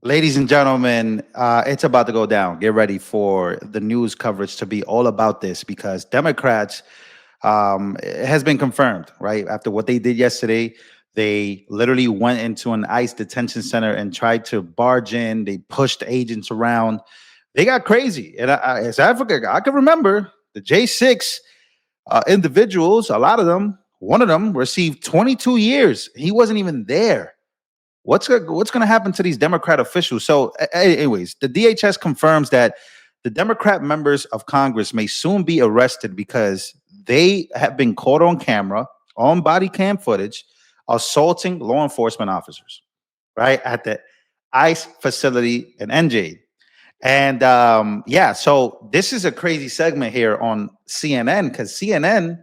Ladies and gentlemen, it's about to go down. Get ready for the news coverage to be all about this because Democrats it has been confirmed, right? After what they did yesterday, they literally went into an ICE detention center and tried to barge in. They pushed agents around. They got crazy. And as Africa, I can remember the J6 individuals, a lot of them, one of them received 22 years. He wasn't even there. What's going to happen to these Democrat officials? So, anyways, the DHS confirms that the Democrat members of Congress may soon be arrested because they have been caught on camera, on body cam footage, assaulting law enforcement officers, right, at the ICE facility in NJ. And yeah, so this is a crazy segment here on CNN because CNN,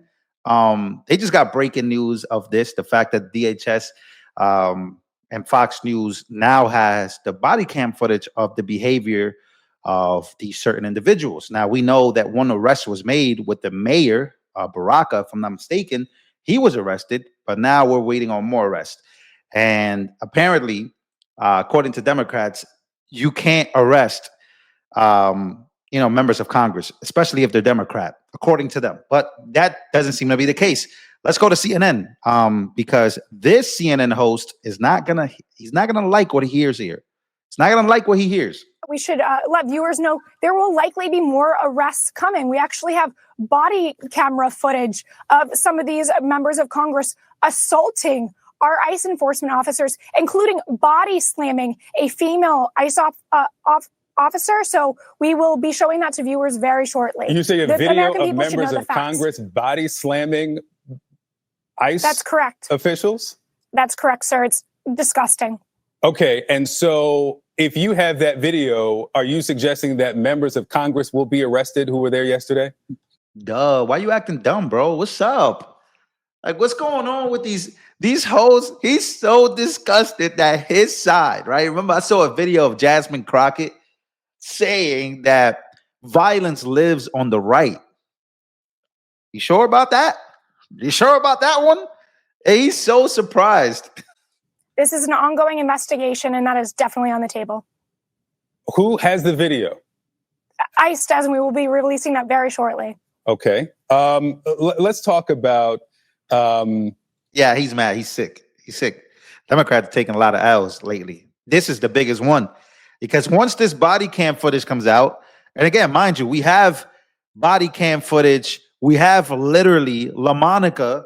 they just got breaking news of this, the fact that DHS and Fox News now has the body cam footage of the behavior of these certain individuals. Now, we know that one arrest was made with the mayor, Baraka, if I'm not mistaken. He was arrested, but now we're waiting on more arrests. And apparently, according to Democrats, you can't arrest members of Congress, especially if they're Democrat, according to them. But that doesn't seem to be the case. Let's go to CNN because this CNN host he's not gonna like what he hears here. He's not gonna like what he hears. We should let viewers know there will likely be more arrests coming. We actually have body camera footage of some of these members of Congress assaulting our ICE enforcement officers, including body slamming a female ICE officer. So we will be showing that to viewers very shortly. You say a video of members of Congress body slamming ICE That's correct. officials? That's correct, sir. It's disgusting. Okay. And so if you have that video, are you suggesting that members of Congress will be arrested who were there yesterday? Duh. Why you acting dumb, bro? What's up? Like, what's going on with these hoes? He's so disgusted that his side, right? Remember, I saw a video of Jasmine Crockett saying that violence lives on the right. You sure about that? You sure about that one? He's so surprised. This is an ongoing investigation, and that is definitely on the table. Who has the video? ICE does, and we will be releasing that very shortly. Okay. Let's talk about... Yeah, he's mad. He's sick. He's sick. Democrats are taking a lot of L's lately. This is the biggest one. Because once this body cam footage comes out, and again, mind you, we have body cam footage. We have literally LaMonica.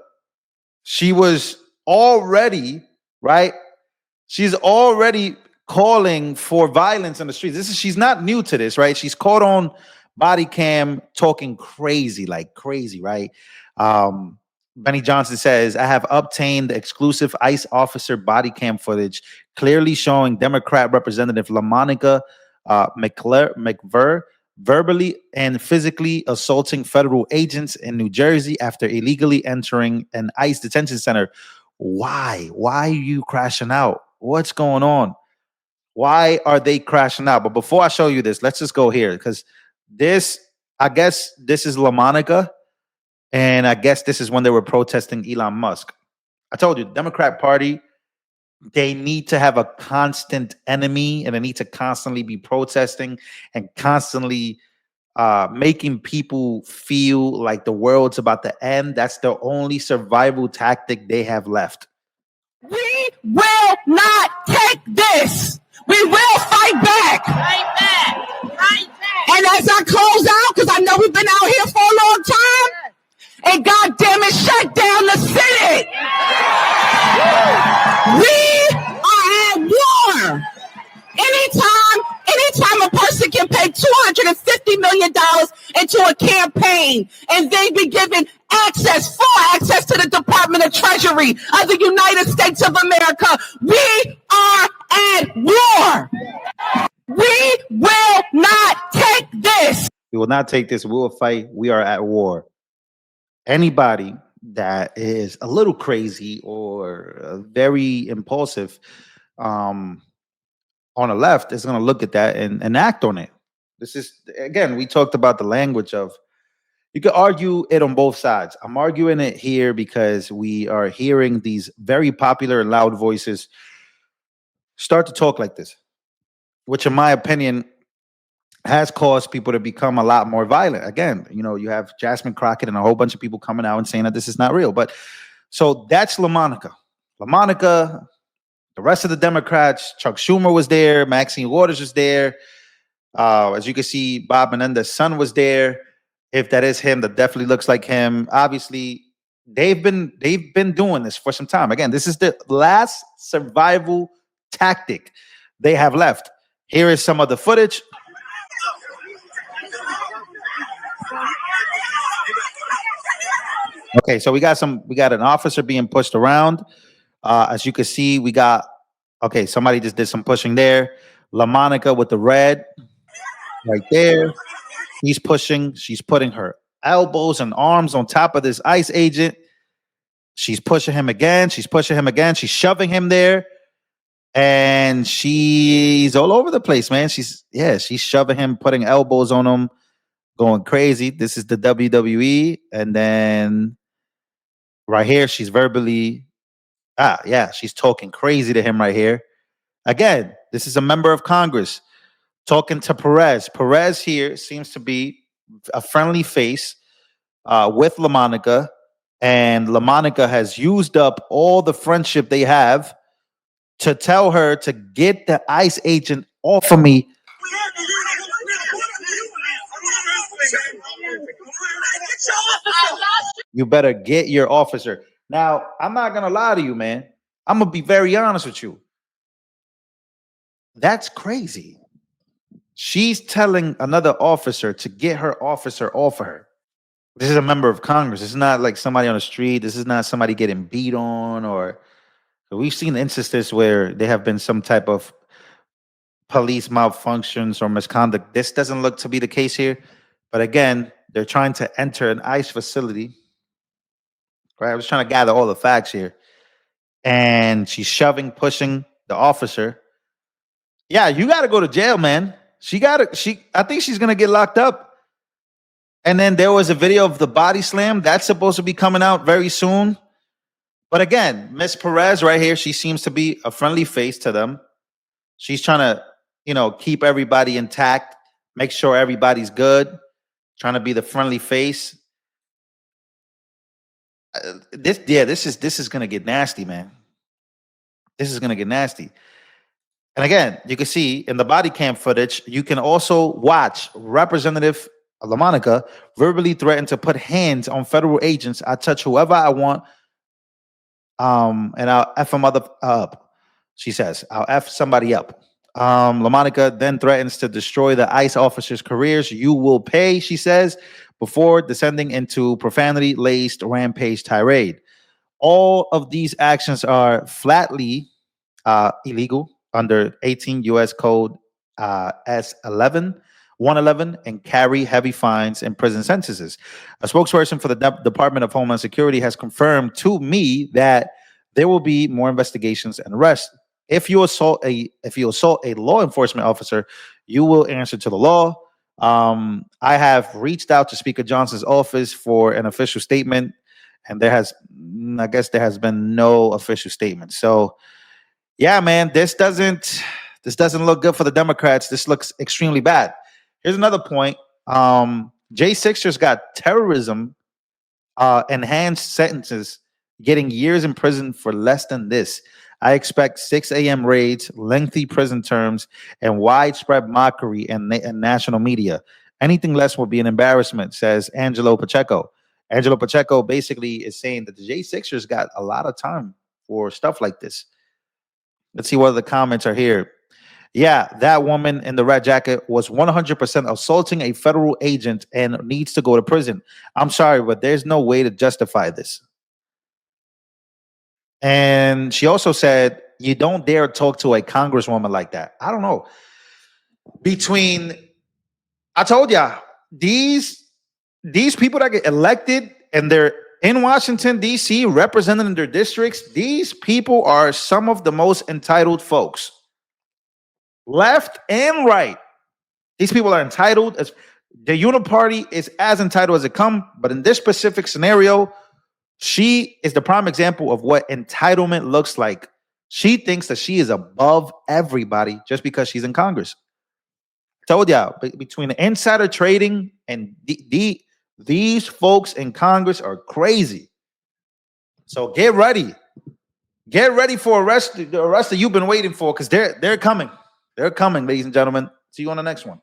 She was already, right? She's already calling for violence in the streets. She's not new to this, right? She's caught on body cam talking crazy, like crazy, right? Benny Johnson says, I have obtained exclusive ICE officer body cam footage clearly showing Democrat Representative LaMonica McVer verbally and physically assaulting federal agents in New Jersey after illegally entering an ICE detention center. Why? Why are you crashing out? What's going on? Why are they crashing out? But before I show you this, let's just go here because I guess this is LaMonica. And I guess this is when they were protesting Elon Musk. I told you, the Democrat Party, they need to have a constant enemy and they need to constantly be protesting and constantly making people feel like the world's about to end. That's the only survival tactic they have left. We will not take this. We will fight back. Fight back. Fight back. And as I close out, because I know we've been out here for a long time, and God damn it, shut down the Senate. We are at war. Anytime a person can pay $250 million into a campaign and they be given full access to the Department of Treasury of the United States of America, we are at war. We will not take this. We will not take this. We will fight. We are at war. Anybody that is a little crazy or very impulsive on the left is going to look at that and act on it. This is, again, we talked about the language of, you could argue it on both sides. I'm arguing it here because we are hearing these very popular and loud voices start to talk like this. which in my opinion has caused people to become a lot more violent. Again, you have Jasmine Crockett and a whole bunch of people coming out and saying that this is not real. But so that's LaMonica. LaMonica, the rest of the Democrats, Chuck Schumer was there, Maxine Waters was there. As you can see, Bob Menendez's son was there. If that is him, that definitely looks like him. Obviously, they've been doing this for some time. Again, this is the last survival tactic they have left. Here is some of the footage. Okay, so we got an officer being pushed around. As you can see, somebody just did some pushing there. LaMonica with the red right there. She's putting her elbows and arms on top of this ICE agent. She's pushing him again. She's shoving him there. And she's all over the place, man. She's shoving him, putting elbows on him, going crazy. This is the WWE. And then right here, she's verbally, she's talking crazy to him right here. Again, this is a member of Congress talking to Perez. Perez here seems to be a friendly face with LaMonica. And LaMonica has used up all the friendship they have to tell her to get the ICE agent off of me. You better get your officer. Now, I'm not going to lie to you, man. I'm going to be very honest with you. That's crazy. She's telling another officer to get her officer off of her. This is a member of Congress. It's not like somebody on the street. This is not somebody getting beat on, or we've seen instances where there have been some type of police malfunctions or misconduct. This doesn't look to be the case here. But again, they're trying to enter an ICE facility. Right? I was trying to gather all the facts here. And she's pushing the officer. Yeah, you got to go to jail, man. I think she's going to get locked up. And then there was a video of the body slam. That's supposed to be coming out very soon. But again, Miss Perez right here, she seems to be a friendly face to them. She's trying to, keep everybody intact, make sure everybody's good, trying to be the friendly face. This is going to get nasty, man. This is going to get nasty. And again, you can see in the body cam footage, you can also watch Representative LaMonica verbally threaten to put hands on federal agents. I touch whoever I want, and I'll F them up. She says, I'll F somebody up. LaMonica then threatens to destroy the ICE officers' careers. You will pay, she says, before descending into profanity-laced rampage tirade. All of these actions are flatly illegal under 18 U.S. Code S11, 111, and carry heavy fines and prison sentences. A spokesperson for the Department of Homeland Security has confirmed to me that there will be more investigations and arrests. If you assault a law enforcement officer, you will answer to the law. I have reached out to Speaker Johnson's office for an official statement, and there has been no official statement. So, yeah, man, this doesn't look good for the Democrats. This looks extremely bad. Here's another point. J6ers got terrorism enhanced sentences, getting years in prison for less than this. I expect 6 a.m. raids, lengthy prison terms, and widespread mockery in national media. Anything less will be an embarrassment, says Angelo Pacheco. Angelo Pacheco basically is saying that the J6ers got a lot of time for stuff like this. Let's see what the comments are here. Yeah, that woman in the red jacket was 100% assaulting a federal agent and needs to go to prison. I'm sorry, but there's no way to justify this. And she also said, you don't dare talk to a congresswoman like that. I don't know. I told ya, these people that get elected and they're in Washington, D.C., representing their districts, these people are some of the most entitled folks. Left and right. These people are entitled. The Uniparty is as entitled as it comes. But in this specific scenario, she is the prime example of what entitlement looks like. She thinks that she is above everybody just because she's in Congress. Told y'all, between the insider trading and these folks in Congress are crazy. So get ready. Get ready for the arrest that you've been waiting for, because they're coming. They're coming, ladies and gentlemen. See you on the next one.